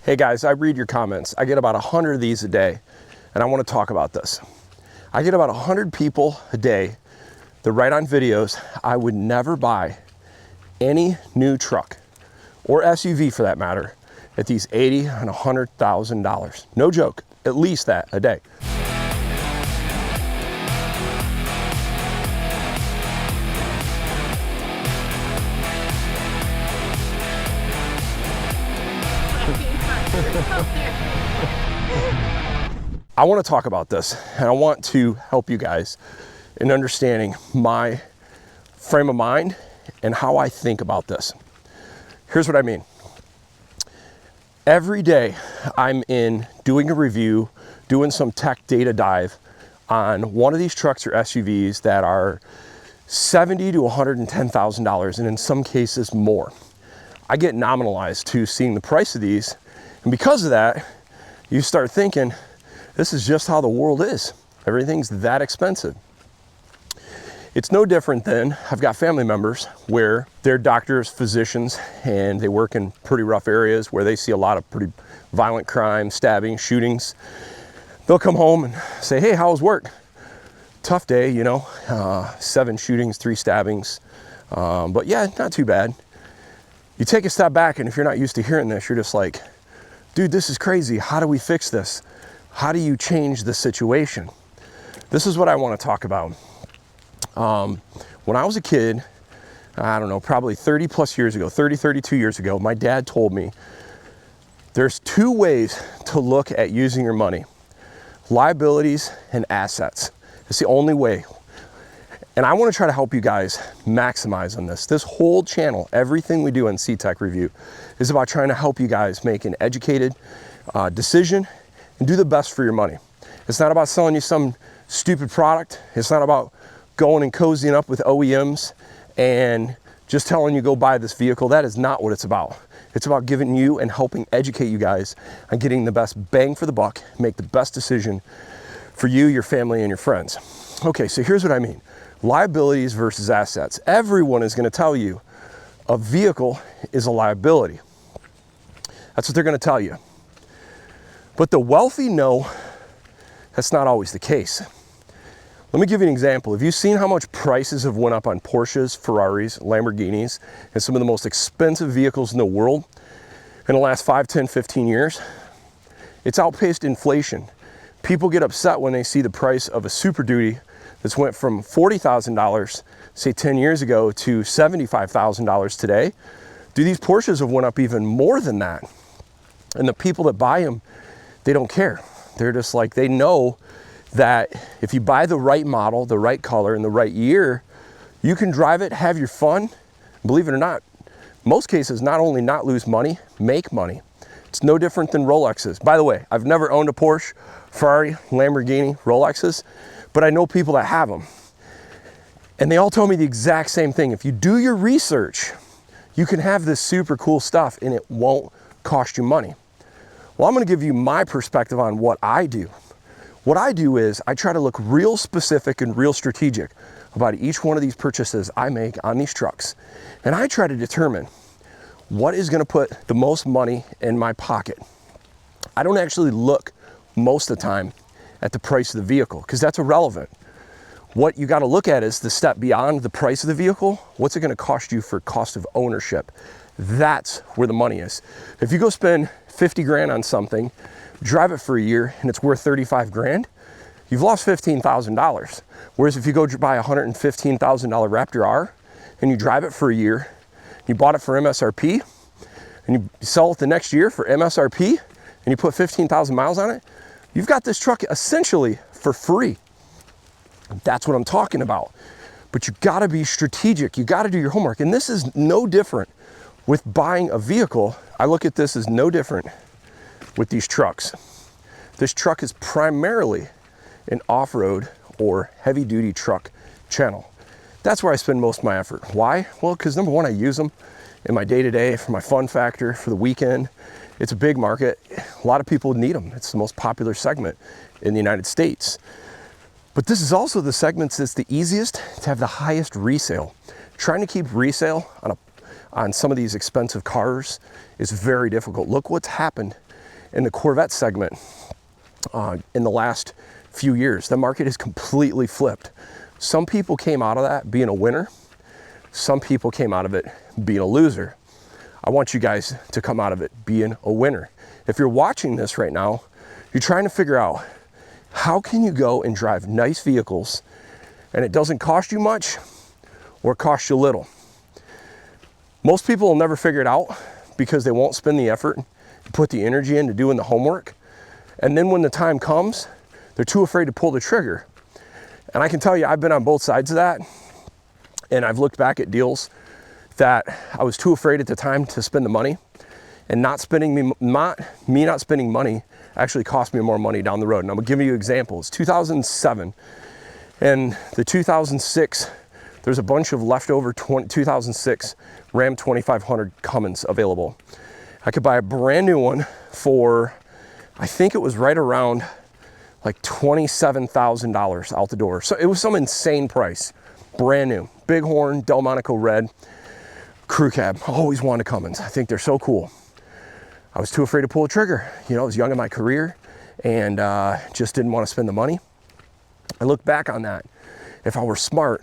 Hey guys, I read your comments. I get about 100 of these a day, and I want to talk about this. I get about 100 people a day that write on videos, I would never buy any new truck, or SUV for that matter, at these $80,000 and $100,000. No joke, at least that a day. I want to talk about this, and I want to help you guys in understanding my frame of mind and how I think about this. Here's what I mean. Every day I'm in doing a review, doing some tech data dive on one of these trucks or SUVs that are $70,000 to $110,000, and in some cases more. I get nominalized to seeing the price of these, and because of that, you start thinking, this is just how the world is. Everything's that expensive. It's no different than, I've got family members where they're doctors, physicians, and they work in pretty rough areas where they see a lot of pretty violent crime, stabbing, shootings. They'll come home and say, hey, how was work? Tough day, you know, 7 shootings, 3 stabbings, but yeah, not too bad. You take a step back, and if you're not used to hearing this, you're just like, dude, this is crazy. How do we fix this? How do you change the situation? This is what I want to talk about. When I was a kid, I don't know, probably 30 plus years ago, 32 years ago, my dad told me there's 2 ways to look at using your money: liabilities and assets. It's the only way. And I want to try to help you guys maximize on this. This whole channel, everything we do in CTech-review is about trying to help you guys make an educated decision and do the best for your money. It's not about selling you some stupid product. It's not about going and cozying up with OEMs and just telling you go buy this vehicle. That is not what it's about. It's about giving you and helping educate you guys on getting the best bang for the buck, make the best decision for you, your family, and your friends. Okay, so here's what I mean. Liabilities versus assets. Everyone is going to tell you a vehicle is a liability. That's what they're going to tell you. But the wealthy know that's not always the case. Let me give you an example. Have you seen how much prices have went up on Porsches, Ferraris, Lamborghinis, and some of the most expensive vehicles in the world in the last 5, 10, 15 years? It's outpaced inflation. People get upset when they see the price of a Super Duty that's went from $40,000, say 10 years ago, to $75,000 today. Dude, these Porsches have went up even more than that. And the people that buy them, they don't care. They're just like, they know that if you buy the right model, the right color, and the right year, you can drive it, have your fun. Believe it or not, most cases, not only not lose money, make money. It's no different than Rolexes. By the way, I've never owned a Porsche, Ferrari, Lamborghini, Rolexes, but I know people that have them. And they all told me the exact same thing. If you do your research, you can have this super cool stuff and it won't cost you money. Well, I'm going to give you my perspective on what I do. What I do is I try to look real specific and real strategic about each one of these purchases I make on these trucks. And I try to determine what is going to put the most money in my pocket. I don't actually look most of the time at the price of the vehicle because that's irrelevant. What you got to look at is the step beyond the price of the vehicle. What's it going to cost you for cost of ownership? That's where the money is. If you go spend 50 grand on something, drive it for a year, and it's worth 35 grand, you've lost $15,000. Whereas if you go buy a $115,000 Raptor R and you drive it for a year, you bought it for MSRP, and you sell it the next year for MSRP, and you put 15,000 miles on it, you've got this truck essentially for free. That's what I'm talking about. But you gotta be strategic. You gotta do your homework. And this is no different with buying a vehicle. I look at this as no different with these trucks. This truck is primarily an off-road or heavy-duty truck channel. That's where I spend most of my effort. Why? Well, because number one, I use them in my day-to-day for my fun factor, for the weekend. It's a big market. A lot of people need them. It's the most popular segment in the United States. But this is also the segments that's the easiest to have the highest resale. Trying to keep resale on some of these expensive cars is very difficult. Look what's happened in the Corvette segment in the last few years. The market has completely flipped. Some people came out of that being a winner. Some people came out of it being a loser. I want you guys to come out of it being a winner. If you're watching this right now, you're trying to figure out how can you go and drive nice vehicles and it doesn't cost you much or cost you little. Most people will never figure it out because they won't spend the effort, put the energy into doing the homework. And then when the time comes, they're too afraid to pull the trigger. And I can tell you, I've been on both sides of that. And I've looked back at deals that I was too afraid at the time to spend the money, and not spending money actually cost me more money down the road. And I'm gonna give you examples. 2007 and the 2006, there's a bunch of leftover 2006 Ram 2500 Cummins available. I could buy a brand new one for, I think it was right around like $27,000 out the door. So it was some insane price, brand new. Bighorn, Delmonico red, crew cab. Always wanted Cummins. I think they're so cool. I was too afraid to pull the trigger. You know, I was young in my career and just didn't want to spend the money. I look back on that. If I were smart,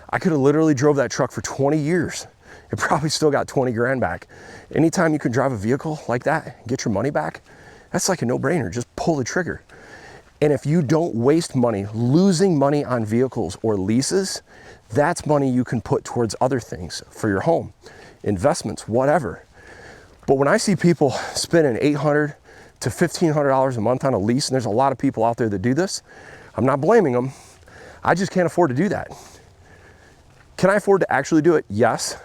I could have literally drove that truck for 20 years. It probably still got 20 grand back. Anytime you can drive a vehicle like that and get your money back, that's like a no-brainer. Just pull the trigger. And if you don't waste money, losing money on vehicles or leases, that's money you can put towards other things for your home, investments, whatever. But when I see people spending $800 to $1,500 a month on a lease, and there's a lot of people out there that do this, I'm not blaming them. I just can't afford to do that. Can I afford to actually do it? Yes.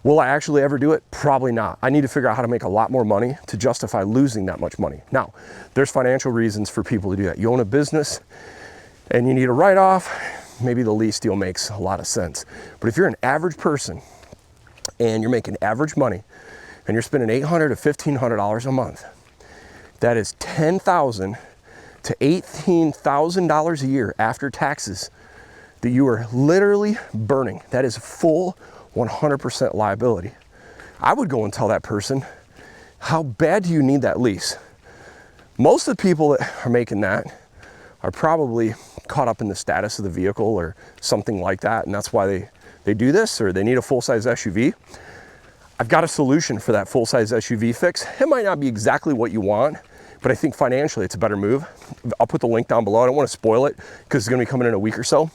Will I actually ever do it? Probably not. I need to figure out how to make a lot more money to justify losing that much money. Now, there's financial reasons for people to do that. You own a business and you need a write-off, maybe the lease deal makes a lot of sense. But if you're an average person and you're making average money and you're spending $800 to $1,500 a month, that is $10,000 to $18,000 a year after taxes that you are literally burning. That is full 100% liability. I would go and tell that person, how bad do you need that lease? Most of the people that are making that are probably caught up in the status of the vehicle or something like that, and that's why they do this, or they need a full-size SUV. I've got a solution for that full-size SUV fix. It might not be exactly what you want, but I think financially it's a better move. I'll put the link down below. I don't want to spoil it because it's going to be coming in a week or so.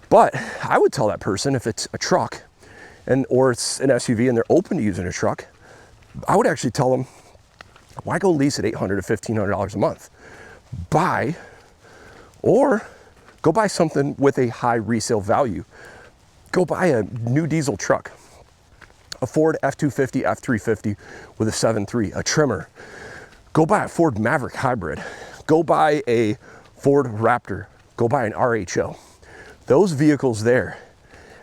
But I would tell that person, if it's a truck or it's an SUV and they're open to using a truck, I would actually tell them, why go lease at $800 to $1,500 a month? Buy, or go buy something with a high resale value. Go buy a new diesel truck, a Ford F-250, F-350 with a 7.3, a trimmer. Go buy a Ford Maverick hybrid. Go buy a Ford Raptor. Go buy an RHO. Those vehicles there,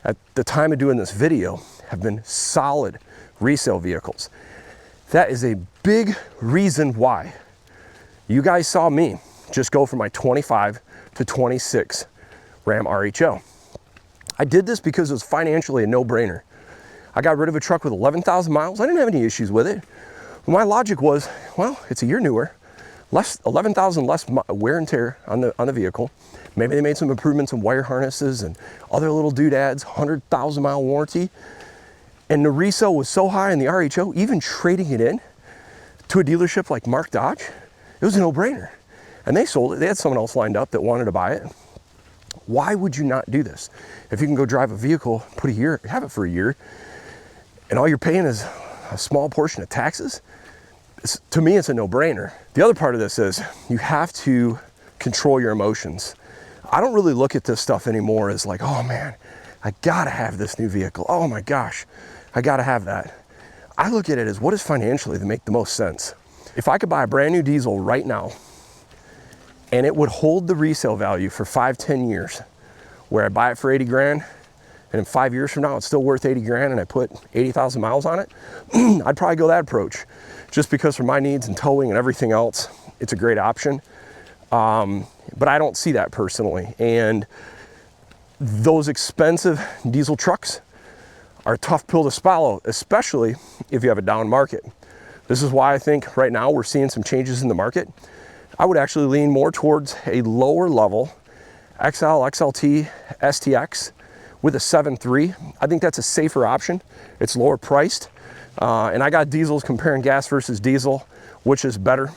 at the time of doing this video, have been solid resale vehicles. That is a big reason why you guys saw me just go from my 25 to 26 Ram RHO. I did this because it was financially a no-brainer. I got rid of a truck with 11,000 miles. I didn't have any issues with it. My logic was, well, it's a year newer, 11,000 less wear and tear on the vehicle. Maybe they made some improvements in wire harnesses and other little doodads, 100,000 mile warranty. And the resale was so high in the RHO, even trading it in to a dealership like Mark Dodge, it was a no-brainer. And they sold it. They had someone else lined up that wanted to buy it. Why would you not do this? If you can go drive a vehicle, have it for a year, and all you're paying is a small portion of taxes, to me, it's a no-brainer. The other part of this is you have to control your emotions. I don't really look at this stuff anymore as like, oh man, I gotta have this new vehicle. Oh my gosh, I gotta have that. I look at it as what is financially to make the most sense. If I could buy a brand new diesel right now and it would hold the resale value for 5-10 years, where I buy it for 80 grand and in 5 years from now it's still worth 80 grand and I put 80,000 miles on it, I'd probably go that approach. Just because for my needs and towing and everything else, it's a great option. But I don't see that personally. And those expensive diesel trucks are a tough pill to swallow, especially if you have a down market. This is why I think right now we're seeing some changes in the market. I would actually lean more towards a lower level XL, XLT, STX with a 7.3. I think that's a safer option. It's lower priced. And I got diesels comparing gas versus diesel, which is better.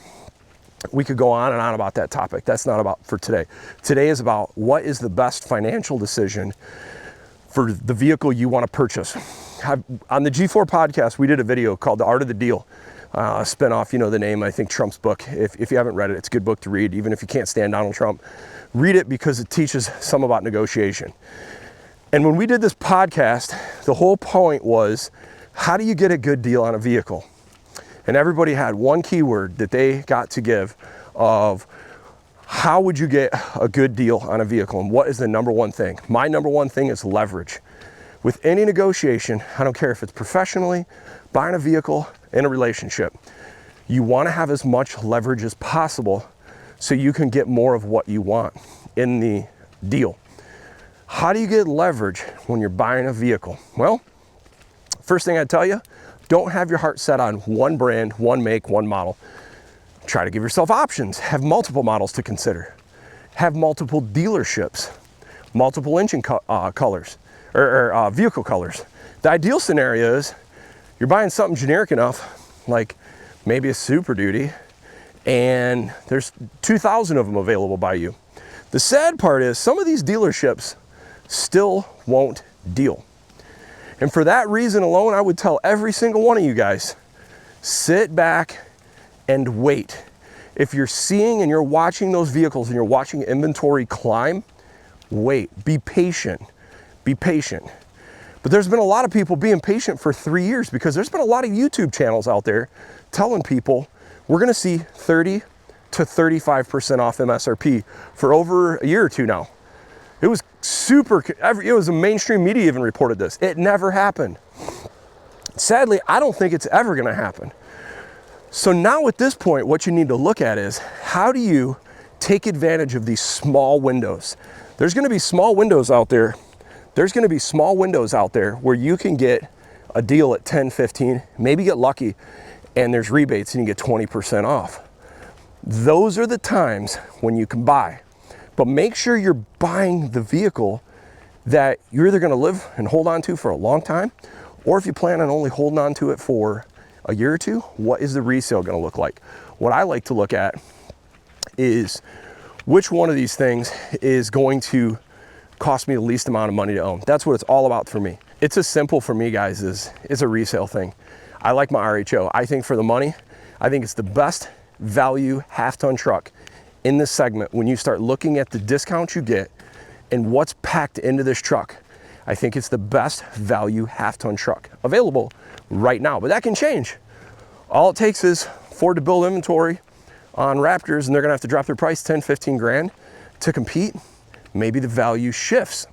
We could go on and on about that topic. That's not about for today. Today is about what is the best financial decision for the vehicle you want to purchase. On the G4 podcast, we did a video called The Art of the Deal, a spinoff, you know the name, I think Trump's book. If you haven't read it, it's a good book to read, even if you can't stand Donald Trump. Read it because it teaches some about negotiation. And when we did this podcast, the whole point was, how do you get a good deal on a vehicle? And everybody had one keyword that they got to give of how would you get a good deal on a vehicle, and what is the number one thing? My number one thing is leverage. With any negotiation, I don't care if it's professionally, buying a vehicle, in a relationship, you want to have as much leverage as possible so you can get more of what you want in the deal. How do you get leverage when you're buying a vehicle? Well, first thing I'd tell you, don't have your heart set on one brand, one make, one model. Try to give yourself options. Have multiple models to consider. Have multiple dealerships, multiple engine colors, or vehicle colors. The ideal scenario is you're buying something generic enough, like maybe a Super Duty, and there's 2,000 of them available by you. The sad part is some of these dealerships still won't deal. And for that reason alone, I would tell every single one of you guys, sit back and wait. If you're seeing and you're watching those vehicles and you're watching inventory climb, wait, be patient, be patient. But there's been a lot of people being patient for 3 years because there's been a lot of YouTube channels out there telling people we're gonna see 30 to 35% off MSRP for over a year or two now. It was it was a mainstream media even reported this. It never happened. Sadly, I don't think it's ever gonna happen. So now at this point, what you need to look at is, how do you take advantage of these small windows? There's gonna be small windows out there. There's gonna be small windows out there where you can get a deal at 10, 15, maybe get lucky, and there's rebates and you get 20% off. Those are the times when you can buy. But make sure you're buying the vehicle that you're either gonna live and hold on to for a long time, or if you plan on only holding on to it for a year or two, what is the resale gonna look like? What I like to look at is which one of these things is going to cost me the least amount of money to own. That's what it's all about for me. It's as simple for me, guys, as it's a resale thing. I like my RHO. I think for the money, I think it's the best value half-ton truck in this segment. When you start looking at the discounts you get and what's packed into this truck, I think it's the best value half-ton truck available right now, but that can change. All it takes is Ford to build inventory on Raptors, and they're gonna have to drop their price 10, 15 grand to compete. Maybe the value shifts.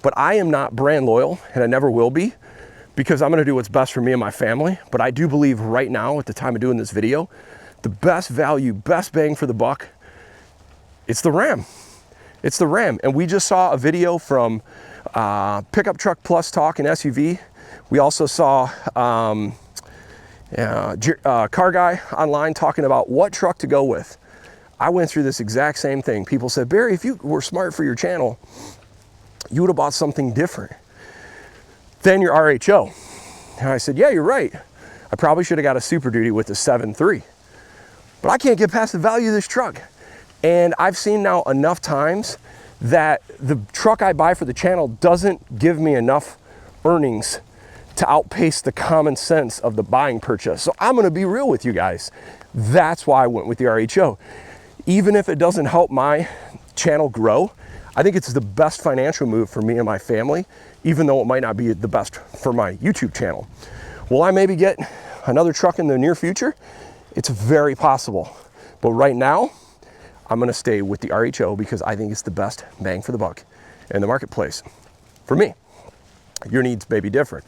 But I am not brand loyal, and I never will be, because I'm gonna do what's best for me and my family. But I do believe right now, at the time of doing this video, the best value, best bang for the buck, it's the Ram. It's the Ram. And we just saw a video from Pickup Truck Plus Talk and SUV. We also saw Car Guy online talking about what truck to go with. I went through this exact same thing. People said, Barry, if you were smart for your channel, you would have bought something different than your RHO. And I said, yeah, you're right. I probably should have got a Super Duty with a 7.3. But I can't get past the value of this truck. And I've seen now enough times that the truck I buy for the channel doesn't give me enough earnings to outpace the common sense of the buying purchase. So I'm gonna be real with you guys. That's why I went with the RHO. Even if it doesn't help my channel grow, I think it's the best financial move for me and my family, even though it might not be the best for my YouTube channel. Will I maybe get another truck in the near future? It's very possible. But right now, I'm gonna stay with the RHO because I think it's the best bang for the buck in the marketplace. For me, your needs may be different.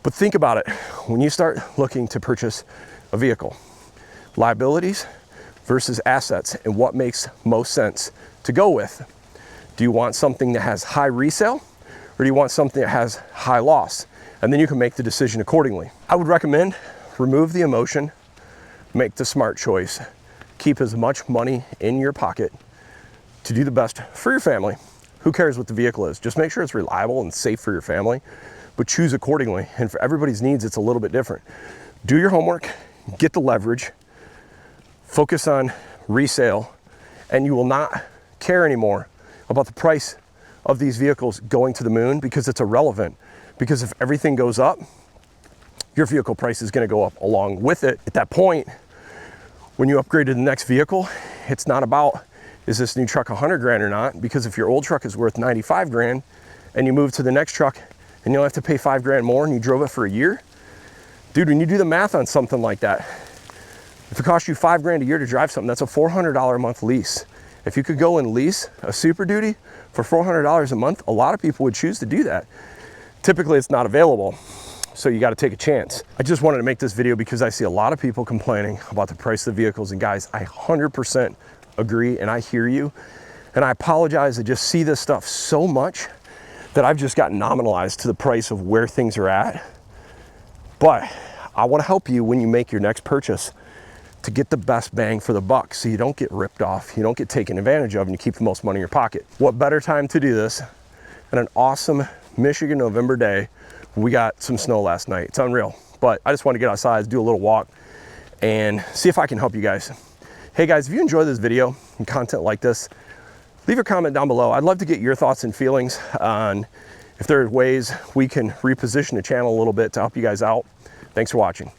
But think about it, when you start looking to purchase a vehicle, liabilities versus assets, and what makes most sense to go with. Do you want something that has high resale, or do you want something that has high loss? And then you can make the decision accordingly. I would recommend remove the emotion, make the smart choice, keep as much money in your pocket to do the best for your family. Who cares what the vehicle is? Just make sure it's reliable and safe for your family, but choose accordingly. And for everybody's needs, it's a little bit different. Do your homework, get the leverage, focus on resale, and you will not care anymore about the price of these vehicles going to the moon, because it's irrelevant. Because if everything goes up, your vehicle price is going to go up along with it. At that point, when you upgrade to the next vehicle, it's not about, is this new truck 100 grand or not? Because if your old truck is worth 95 grand and you move to the next truck and you'll have to pay 5 grand more and you drove it for a year, dude, when you do the math on something like that, if it costs you 5 grand a year to drive something, that's a $400 a month lease. If you could go and lease a Super Duty for $400 a month, a lot of people would choose to do that. Typically, it's not available, so you got to take a chance. I just wanted to make this video because I see a lot of people complaining about the price of the vehicles, and guys, I 100% agree, and I hear you, and I apologize. I just see this stuff so much that I've just gotten nominalized to the price of where things are at. But I want to help you when you make your next purchase to get the best bang for the buck, so you don't get ripped off, you don't get taken advantage of, and you keep the most money in your pocket. What better time to do this than an awesome Michigan November day? We got some snow last night. It's unreal, but I just want to get outside, do a little walk, and see if I can help you guys. Hey guys, if you enjoy this video and content like this, leave a comment down below. I'd love to get your thoughts and feelings on if there are ways we can reposition the channel a little bit to help you guys out. Thanks for watching.